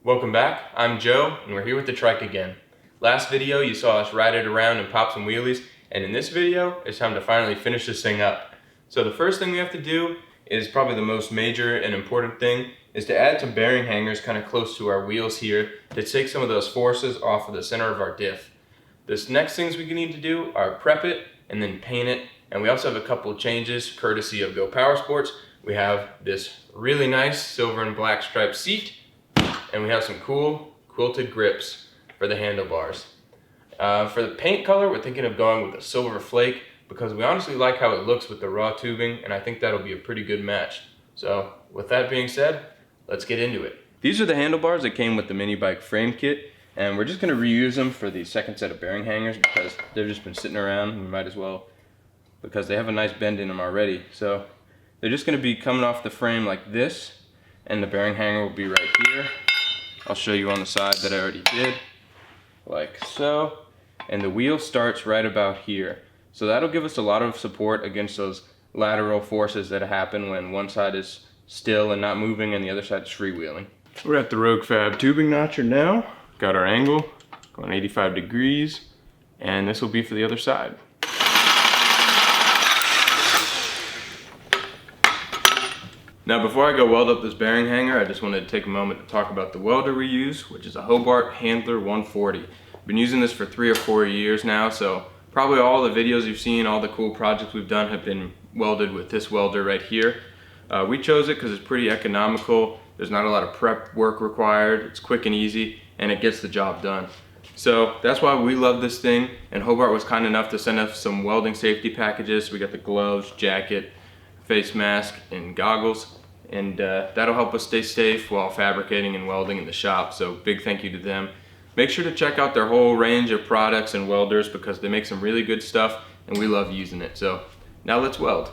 Welcome back, I'm Joe, and we're here with the trike again. Last video you saw us ride it around and pop some wheelies, and in this video it's time to finally finish this thing up. So the first thing we have to do is probably the most major and important thing, is to add some bearing hangers kind of close to our wheels here to take some of those forces off of the center of our diff. This next things we need to do are prep it and then paint it, and we also have a couple of changes courtesy of Go Power Sports. We have this really nice silver and black striped seat, and we have some cool quilted grips for the handlebars. For the paint color, we're thinking of going with a silver flake because we honestly like how it looks with the raw tubing, and I think that'll be a pretty good match. So with that being said, let's get into it. These are the handlebars that came with the mini bike frame kit, and we're just going to reuse them for the second set of bearing hangers because they've just been sitting around. We might as well, because they have a nice bend in them already. So they're just going to be coming off the frame like this, and the bearing hanger will be right here. I'll show you on the side that I already did, like so. And the wheel starts right about here. So that'll give us a lot of support against those lateral forces that happen when one side is still and not moving and the other side is freewheeling. We're at the Rogue Fab tubing notcher now. Got our angle going 85 degrees, and this will be for the other side. Now before I go weld up this bearing hanger, I just wanted to take a moment to talk about the welder we use, which is a Hobart Handler 140. I've been using this for 3 or 4 years now, so probably all the videos you've seen, all the cool projects we've done have been welded with this welder right here. We chose it because it's pretty economical, there's not a lot of prep work required, it's quick and easy, and it gets the job done. So that's why we love this thing, and Hobart was kind enough to send us some welding safety packages. We got the gloves, jacket, face mask, and goggles. And that'll help us stay safe while fabricating and welding in the shop, so big thank you to them. Make sure to check out their whole range of products and welders because they make some really good stuff and we love using it. So now let's weld.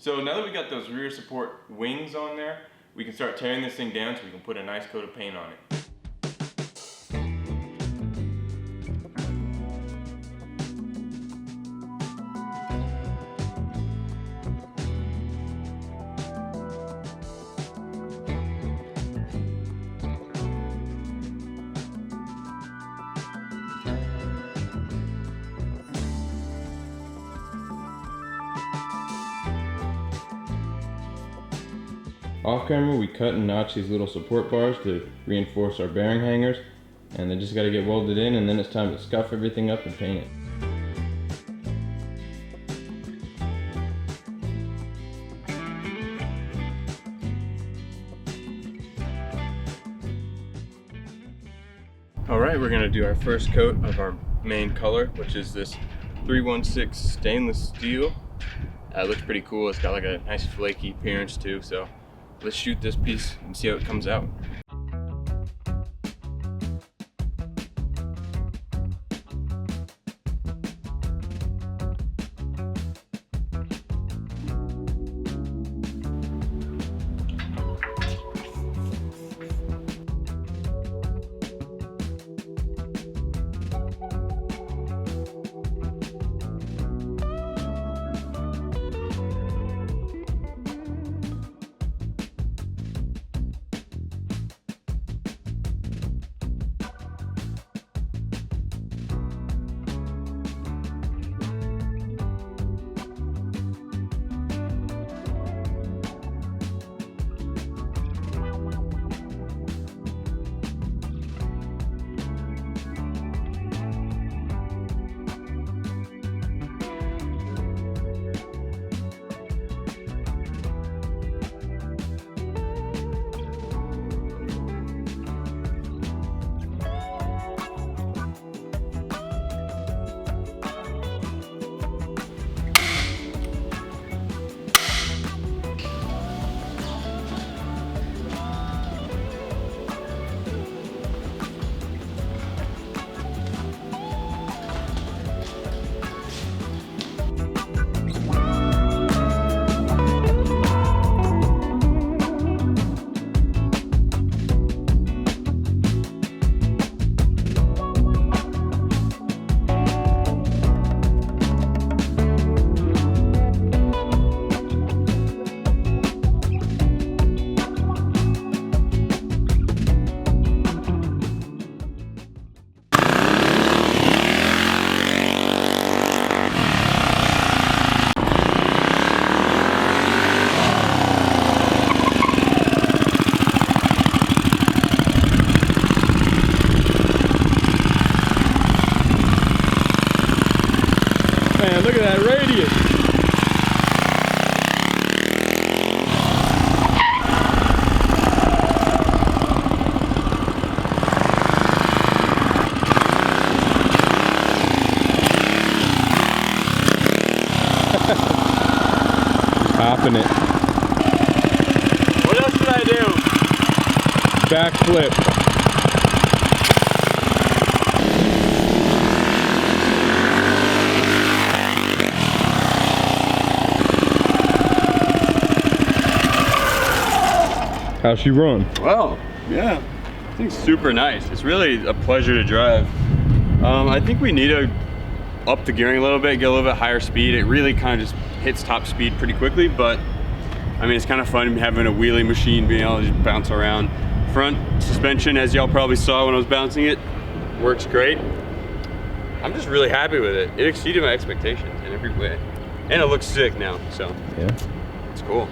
So now that we got those rear support wings on there, we can start tearing this thing down so we can put a nice coat of paint on it. Off camera, we cut and notch these little support bars to reinforce our bearing hangers, and they just got to get welded in, and then it's time to scuff everything up and paint it. Alright, we're going to do our first coat of our main color, which is this 316 stainless steel. It looks pretty cool. It's got like a nice flaky appearance too, so let's shoot this piece and see how it comes out. Look at that radius. Popping it. What else did I do? Backflip. How's she run? Well, yeah, I think super nice. It's really a pleasure to drive. I think we need to up the gearing a little bit, get a little bit higher speed. It really kind of just hits top speed pretty quickly, but I mean, it's kind of fun having a wheelie machine, being able to just bounce around. Front suspension, as y'all probably saw when I was bouncing it, works great. I'm just really happy with it. It exceeded my expectations in every way. And it looks sick now, so yeah, it's cool.